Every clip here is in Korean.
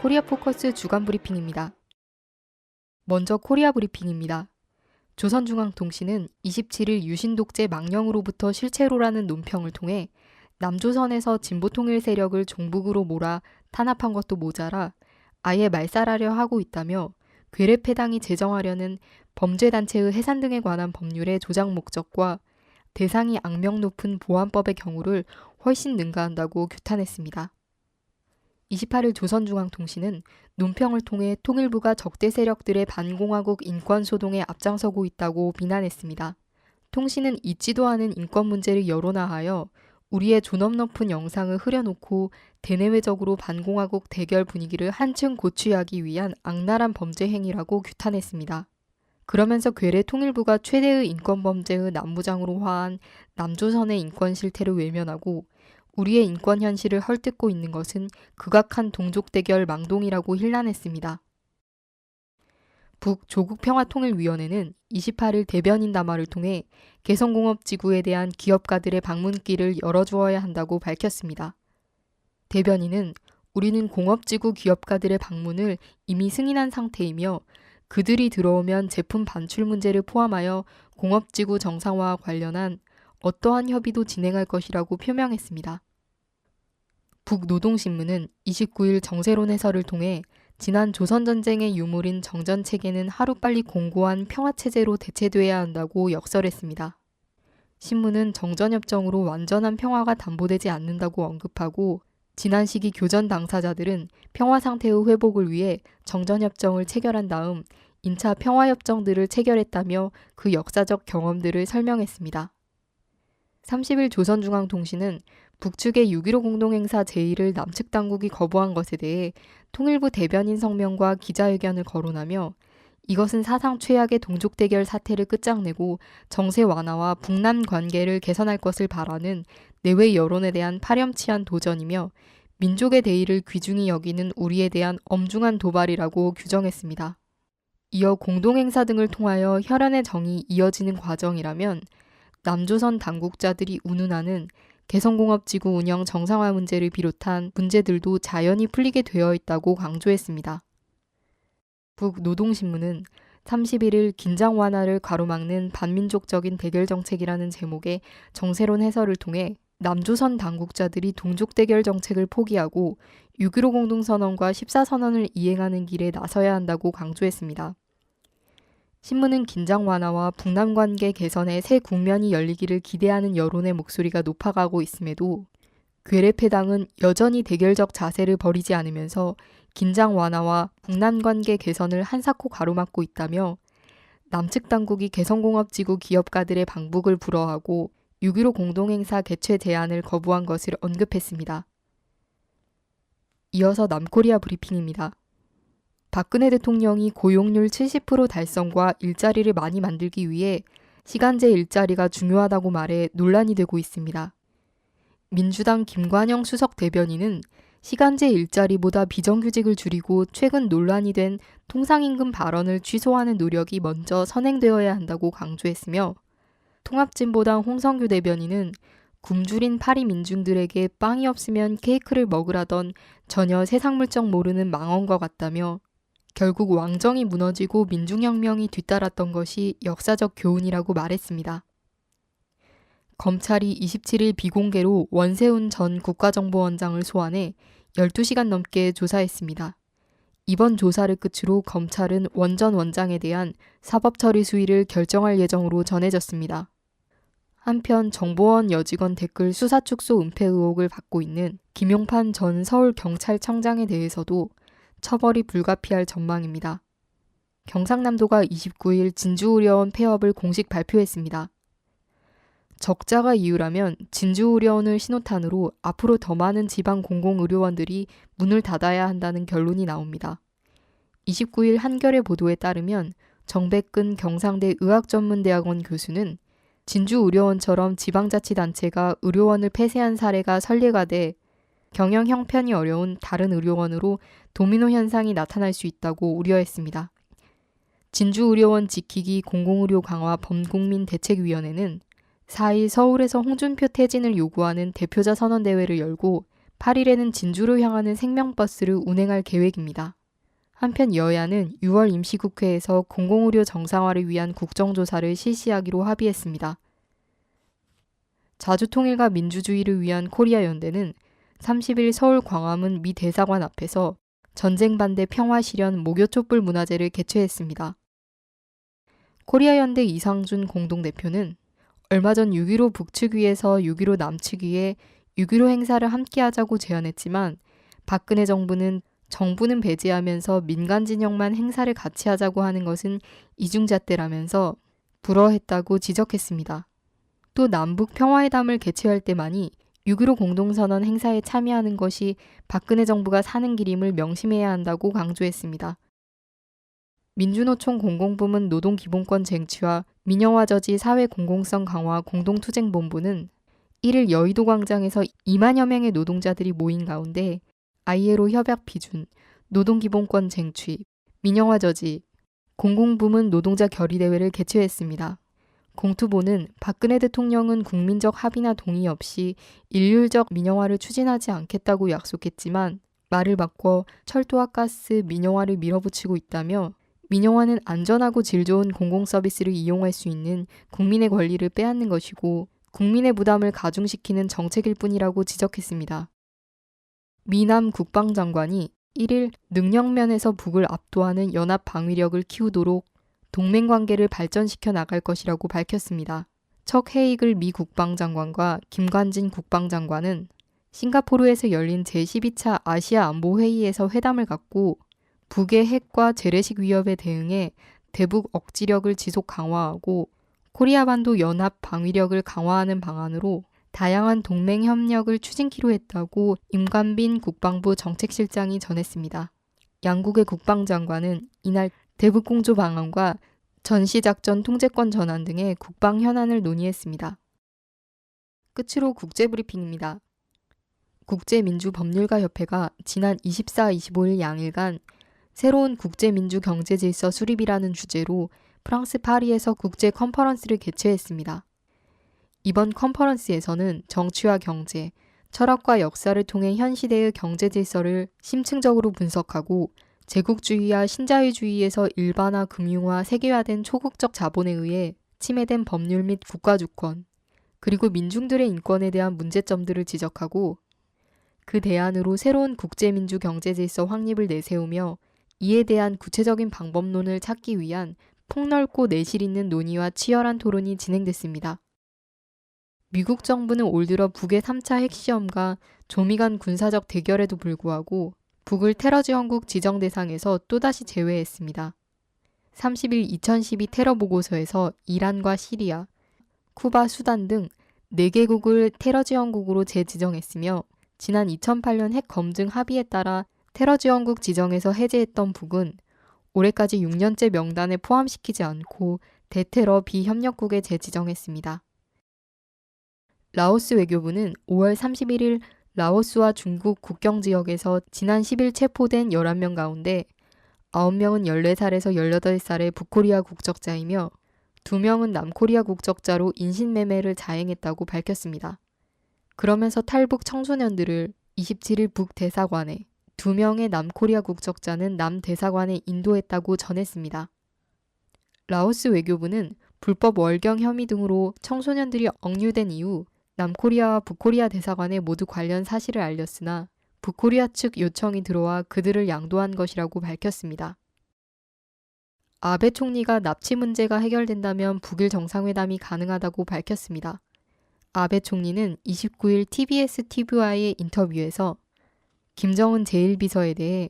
코리아 포커스 주간 브리핑입니다. 먼저 코리아 브리핑입니다. 조선중앙통신은 27일 유신 독재 망령으로부터 실체로라는 논평을 통해 남조선에서 진보통일 세력을 종북으로 몰아 탄압한 것도 모자라 아예 말살하려 하고 있다며 괴뢰패당이 제정하려는 범죄단체의 해산 등에 관한 법률의 조작 목적과 대상이 악명 높은 보안법의 경우를 훨씬 능가한다고 규탄했습니다. 28일 조선중앙통신은 논평을 통해 통일부가 적대 세력들의 반공화국 인권소동에 앞장서고 있다고 비난했습니다. 통신은 잊지도 않은 인권 문제를 여론화하여 우리의 존엄 높은 영상을 흐려놓고 대내외적으로 반공화국 대결 분위기를 한층 고취하기 위한 악랄한 범죄 행위라고 규탄했습니다. 그러면서 괴뢰 통일부가 최대의 인권범죄의 남부장으로 화한 남조선의 인권 실태를 외면하고 우리의 인권 현실을 헐뜯고 있는 것은 극악한 동족 대결 망동이라고 힐난했습니다. 북조국평화통일위원회는 28일 대변인 담화를 통해 개성공업지구에 대한 기업가들의 방문길을 열어주어야 한다고 밝혔습니다. 대변인은 우리는 공업지구 기업가들의 방문을 이미 승인한 상태이며 그들이 들어오면 제품 반출 문제를 포함하여 공업지구 정상화와 관련한 어떠한 협의도 진행할 것이라고 표명했습니다. 북노동신문은 29일 정세론 해설을 통해 지난 조선전쟁의 유물인 정전체계는 하루빨리 공고한 평화체제로 대체돼야 한다고 역설했습니다. 신문은 정전협정으로 완전한 평화가 담보되지 않는다고 언급하고 지난 시기 교전 당사자들은 평화 상태의 회복을 위해 정전협정을 체결한 다음 인차 평화협정들을 체결했다며 그 역사적 경험들을 설명했습니다. 30일 조선중앙통신은 북측의 6.15 공동행사 제1을 남측 당국이 거부한 것에 대해 통일부 대변인 성명과 기자회견을 거론하며 이것은 사상 최악의 동족 대결 사태를 끝장내고 정세 완화와 북남 관계를 개선할 것을 바라는 내외 여론에 대한 파렴치한 도전이며 민족의 대의를 귀중히 여기는 우리에 대한 엄중한 도발이라고 규정했습니다. 이어 공동행사 등을 통하여 혈연의 정이 이어지는 과정이라면 남조선 당국자들이 운운하는 개성공업지구 운영 정상화 문제를 비롯한 문제들도 자연히 풀리게 되어 있다고 강조했습니다. 북노동신문은 31일 긴장 완화를 가로막는 반민족적인 대결 정책이라는 제목의 정세론 해설을 통해 남조선 당국자들이 동족 대결 정책을 포기하고 6.15 공동선언과 14선언을 이행하는 길에 나서야 한다고 강조했습니다. 신문은 긴장 완화와 북남 관계 개선의 새 국면이 열리기를 기대하는 여론의 목소리가 높아가고 있음에도 괴뢰패당은 여전히 대결적 자세를 버리지 않으면서 긴장 완화와 북남 관계 개선을 한사코 가로막고 있다며 남측 당국이 개성공업지구 기업가들의 방북을 불허하고 6.15 공동행사 개최 제안을 거부한 것을 언급했습니다. 이어서 남코리아 브리핑입니다. 박근혜 대통령이 고용률 70% 달성과 일자리를 많이 만들기 위해 시간제 일자리가 중요하다고 말해 논란이 되고 있습니다. 민주당 김관영 수석 대변인은 시간제 일자리보다 비정규직을 줄이고 최근 논란이 된 통상임금 발언을 취소하는 노력이 먼저 선행되어야 한다고 강조했으며 통합진보당 홍성규 대변인은 굶주린 파리 민중들에게 빵이 없으면 케이크를 먹으라던 전혀 세상 물정 모르는 망언과 같다며 결국 왕정이 무너지고 민중혁명이 뒤따랐던 것이 역사적 교훈이라고 말했습니다. 검찰이 27일 비공개로 원세훈 전 국가정보원장을 소환해 12시간 넘게 조사했습니다. 이번 조사를 끝으로 검찰은 원 전 원장에 대한 사법처리 수위를 결정할 예정으로 전해졌습니다. 한편 정보원 여직원 댓글 수사 축소 은폐 의혹을 받고 있는 김용판 전 서울경찰청장에 대해서도 처벌이 불가피할 전망입니다. 경상남도가 29일 진주의료원 폐업을 공식 발표했습니다. 적자가 이유라면 진주의료원을 신호탄으로 앞으로 더 많은 지방 공공의료원들이 문을 닫아야 한다는 결론이 나옵니다. 29일 한겨레 보도에 따르면 정백근 경상대 의학전문대학원 교수는 진주의료원처럼 지방자치단체가 의료원을 폐쇄한 사례가 선례가 돼 경영 형편이 어려운 다른 의료원으로 도미노 현상이 나타날 수 있다고 우려했습니다. 진주의료원 지키기 공공의료 강화 범국민 대책위원회는 4일 서울에서 홍준표 퇴진을 요구하는 대표자 선언대회를 열고 8일에는 진주로 향하는 생명버스를 운행할 계획입니다. 한편 여야는 6월 임시국회에서 공공의료 정상화를 위한 국정조사를 실시하기로 합의했습니다. 자주통일과 민주주의를 위한 코리아 연대는 30일 서울 광화문 미 대사관 앞에서 전쟁 반대 평화 실현 목요 촛불 문화제를 개최했습니다. 코리아 연대 이상준 공동대표는 얼마 전 6.15 북측위에서 6.15 남측위에 6.15 행사를 함께하자고 제안했지만 박근혜 정부는 배제하면서 민간 진영만 행사를 같이 하자고 하는 것은 이중잣대라면서 불허했다고 지적했습니다. 또 남북 평화회담을 개최할 때만이 6.15 공동선언 행사에 참여하는 것이 박근혜 정부가 사는 길임을 명심해야 한다고 강조했습니다. 민주노총 공공부문 노동기본권 쟁취와 민영화 저지 사회공공성 강화 공동투쟁본부는 1일 여의도 광장에서 2만여 명의 노동자들이 모인 가운데 ILO 협약 비준, 노동기본권 쟁취, 민영화 저지, 공공부문 노동자 결의대회를 개최했습니다. 공투보는 박근혜 대통령은 국민적 합의나 동의 없이 일률적 민영화를 추진하지 않겠다고 약속했지만 말을 바꿔 철도와 가스, 민영화를 밀어붙이고 있다며 민영화는 안전하고 질 좋은 공공서비스를 이용할 수 있는 국민의 권리를 빼앗는 것이고 국민의 부담을 가중시키는 정책일 뿐이라고 지적했습니다. 미남 국방장관이 1일 능력면에서 북을 압도하는 연합 방위력을 키우도록 동맹관계를 발전시켜 나갈 것이라고 밝혔습니다. 척 헤이글 미 국방장관과 김관진 국방장관은 싱가포르에서 열린 제12차 아시아 안보회의에서 회담을 갖고 북의 핵과 재래식 위협에 대응해 대북 억지력을 지속 강화하고 코리아 반도 연합 방위력을 강화하는 방안으로 다양한 동맹 협력을 추진키로 했다고 임관빈 국방부 정책실장이 전했습니다. 양국의 국방장관은 이날 대북공조 방안과 전시작전 통제권 전환 등의 국방 현안을 논의했습니다. 끝으로 국제브리핑입니다. 국제민주법률가협회가 지난 24, 25일 양일간 새로운 국제민주경제질서 수립이라는 주제로 프랑스 파리에서 국제 컨퍼런스를 개최했습니다. 이번 컨퍼런스에서는 정치와 경제, 철학과 역사를 통해 현 시대의 경제 질서를 심층적으로 분석하고 제국주의와 신자유주의에서 일반화, 금융화, 세계화된 초국적 자본에 의해 침해된 법률 및 국가주권, 그리고 민중들의 인권에 대한 문제점들을 지적하고 그 대안으로 새로운 국제민주 경제질서 확립을 내세우며 이에 대한 구체적인 방법론을 찾기 위한 폭넓고 내실 있는 논의와 치열한 토론이 진행됐습니다. 미국 정부는 올 들어 북의 3차 핵시험과 조미 간 군사적 대결에도 불구하고 북을 테러지원국 지정 대상에서 또다시 제외했습니다. 30일 2012 테러 보고서에서 이란과 시리아, 쿠바, 수단 등 4개국을 테러지원국으로 재지정했으며 지난 2008년 핵 검증 합의에 따라 테러지원국 지정에서 해제했던 북은 올해까지 6년째 명단에 포함시키지 않고 대테러 비협력국에 재지정했습니다. 라오스 외교부는 5월 31일 라오스와 중국 국경 지역에서 지난 10일 체포된 11명 가운데 9명은 14살에서 18살의 북코리아 국적자이며 2명은 남코리아 국적자로 인신매매를 자행했다고 밝혔습니다. 그러면서 탈북 청소년들을 27일 북대사관에 2명의 남코리아 국적자는 남대사관에 인도했다고 전했습니다. 라오스 외교부는 불법 월경 혐의 등으로 청소년들이 억류된 이후 남코리아와 북코리아 대사관에 모두 관련 사실을 알렸으나 북코리아 측 요청이 들어와 그들을 양도한 것이라고 밝혔습니다. 아베 총리가 납치 문제가 해결된다면 북일 정상회담이 가능하다고 밝혔습니다. 아베 총리는 29일 TBS TV와의 인터뷰에서 김정은 제1비서에 대해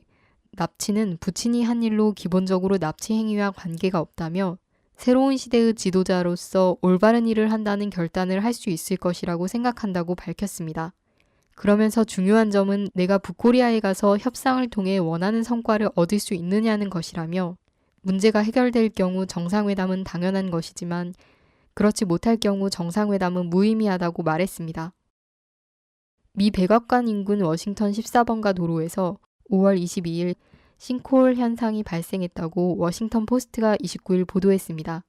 납치는 부친이 한 일로 기본적으로 납치 행위와 관계가 없다며 새로운 시대의 지도자로서 올바른 일을 한다는 결단을 할 수 있을 것이라고 생각한다고 밝혔습니다. 그러면서 중요한 점은 내가 북코리아에 가서 협상을 통해 원하는 성과를 얻을 수 있느냐는 것이라며 문제가 해결될 경우 정상회담은 당연한 것이지만 그렇지 못할 경우 정상회담은 무의미하다고 말했습니다. 미 백악관 인근 워싱턴 14번가 도로에서 5월 22일 싱크홀 현상이 발생했다고 워싱턴 포스트가 29일 보도했습니다.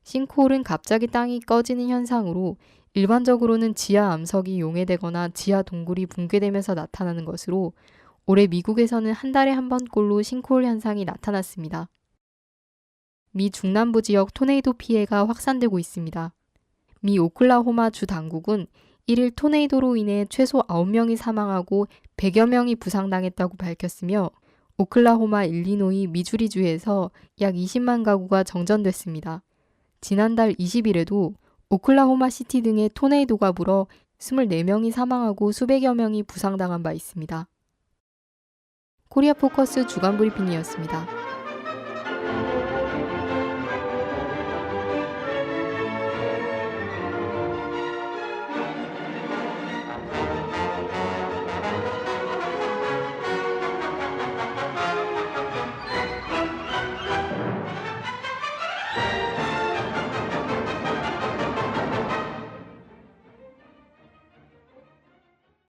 싱크홀은 갑자기 땅이 꺼지는 현상으로 일반적으로는 지하 암석이 용해되거나 지하 동굴이 붕괴되면서 나타나는 것으로 올해 미국에서는 한 달에 한 번꼴로 싱크홀 현상이 나타났습니다. 미 중남부 지역 토네이도 피해가 확산되고 있습니다. 미 오클라호마 주 당국은 1일 토네이도로 인해 최소 9명이 사망하고 100여 명이 부상당했다고 밝혔으며 오클라호마, 일리노이, 미주리주에서 약 20만 가구가 정전됐습니다. 지난달 20일에도 오클라호마 시티 등의 토네이도가 불어 24명이 사망하고 수백여 명이 부상당한 바 있습니다. 코리아 포커스 주간 브리핑이었습니다.